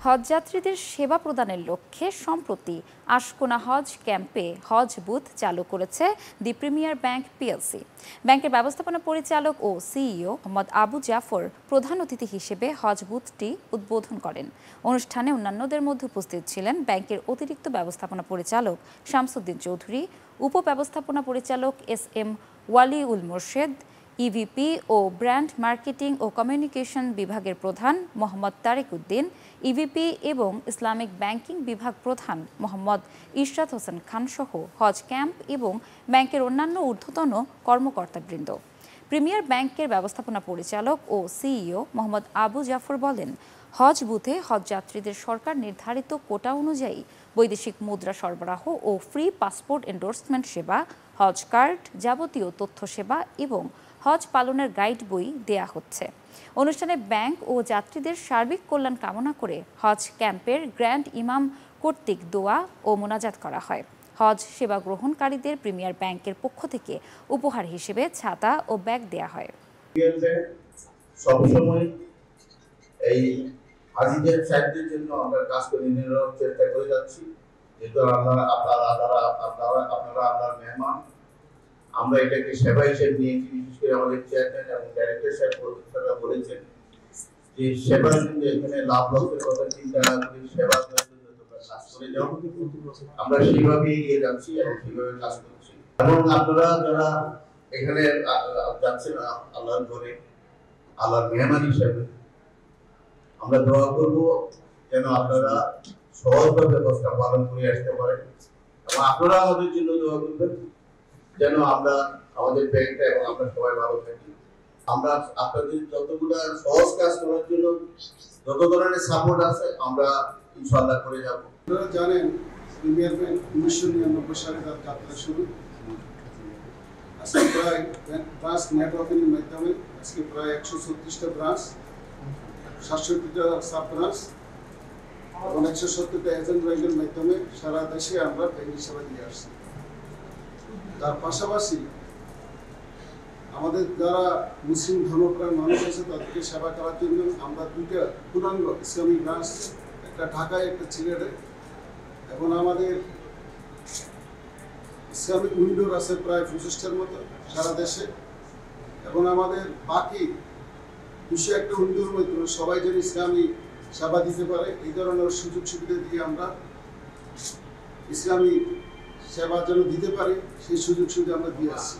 হজযাত্রীদের সেবা প্রদানের লক্ষ্যে সম্প্রতি আশকোনা হজ ক্যাম্পে হজ বুথ চালু করেছে দি প্রিমিয়ার ব্যাংক পিএলসি। ব্যাংকের ব্যবস্থাপনা পরিচালক ও সিইও মোহাম্মদ আবু জাফর প্রধান অতিথি হিসেবে হজ বুথটি উদ্বোধন করেন। অনুষ্ঠানে অন্যান্যদের মধ্যে উপস্থিত ছিলেন ব্যাংকের অতিরিক্ত ব্যবস্থাপনা পরিচালক শামসুদ্দিন চৌধুরী, উপব্যবস্থাপনা পরিচালক এস.এম. ওয়ালিউল মোর্শেদ, ইভিপি ও ব্র্যান্ড মার্কেটিং ও কমিউনিকেশন বিভাগের প্রধান মোহাম্মদ তারেক উদ্দিন, ইভিপি এবং ইসলামিক ব্যাংকিং বিভাগ প্রধান মোহাম্মদ ইশরাত হোসেন খান সহ হজ ক্যাম্প এবং ব্যাংকের অন্যান্য ঊর্ধ্বতন কর্মকর্তাবৃন্দ। প্রিমিয়ার ব্যাংকের ব্যবস্থাপনা পরিচালক ও সিইও মোহাম্মদ আবু জাফর বলেন, হজ বুথে হজযাত্রীদের সরকার নির্ধারিত কোটা অনুযায়ী বৈদেশিক মুদ্রা সরবরাহ ও ফ্রি পাসপোর্ট এন্ডোর্সমেন্ট সেবা, হজ কার্ড, যাবতীয় তথ্য সেবা এবং হজ পালনের গাইড বই দেয়া হচ্ছে। অনুষ্ঠানে ব্যাংক ও যাত্রীদের সার্বিক কল্যাণ কামনা করে হজ ক্যাম্পের গ্র্যান্ড ইমাম কর্তৃক দোয়া ও মোনাজাত করা হয়। হজ সেবা গ্রহণকারীদের প্রিমিয়ার ব্যাংকের পক্ষ থেকে উপহার হিসেবে ছাতা ও ব্যাগ দেয়া হয়। সবসময় এই হাজিদের সাহায্যের জন্য আমরা কাজ করে নেওয়ার চেষ্টা করে যাচ্ছি। যেহেতু আপনারা আপনার মেহমান, আমরা এটাকে সেবা হিসেবে নিয়েছি। বিশেষ করে আমাদের চেয়ারম্যান এবং ডাইরেক্টর সাহেব বলেছেন যে সেবা কিন্তু এখানে লাভ লসের কথা চিন্তা না করে সেবা কাজ করে যাও। আমরা সেইভাবে এগিয়ে যাচ্ছি এবং সেইভাবে কাজ করছি। এবং আপনারা যারা এখানে যাচ্ছেন আল্লাহর ঘরে, আল্লাহর মেহমান হিসেবে, আমরা দোয়া করব যেন আপনারা সহজভাবে ব্যবস্থা পালন করে আসতে পারেন এবং আপনারা আমাদের জন্য দোয়া করবেন যেন আমরা আমাদের ব্যাংকটা এবং আমরা সবাই ভালো থাকি। আমরা আপনাদের যতগুলো সহজ কাজ করার জন্য যত ধরনের সাপোর্ট আছে আমরা ইনশাআল্লাহ করে যাব। আপনারা জানেন প্রিমিয়ার ব্যাংক 1999 সালে তার যাত্রা শুরু। আজকে প্রায় ব্রাঞ্চ নেটওয়ার্কের মাধ্যমে আজকে প্রায় 136টা ব্রাঞ্চ, 67টা সাব ব্রাঞ্চ এবং 170টা এজেন্ট ব্যাংকের মাধ্যমে সারা দেশে আমরা ব্যাংকিং সেবা দিয়ে আসছি। তার পাশাপাশি আমাদের যারা মুসলিম ধর্মপ্রাণ মানুষ আছে তাদেরকে সেবা করার জন্য আমরা 2টা পূর্ণাঙ্গ ইসলামিক ব্রাঞ্চ, একটা ঢাকায় একটা সিলেটে, এবং আমাদের ইসলামিক উইন্ডোর আছে প্রায় 25টার মতো সারা দেশে, এবং আমাদের বাকি 201টা উইন্ডোর মধ্যে সবাই যেন ইসলামী সেবা দিতে পারে এই ধরনের সুযোগ সুবিধা দিয়ে আমরা ইসলামী সেবা যেন দিতে পারি সেই সুযোগ সুবিধা আমরা দিয়ে আসছি।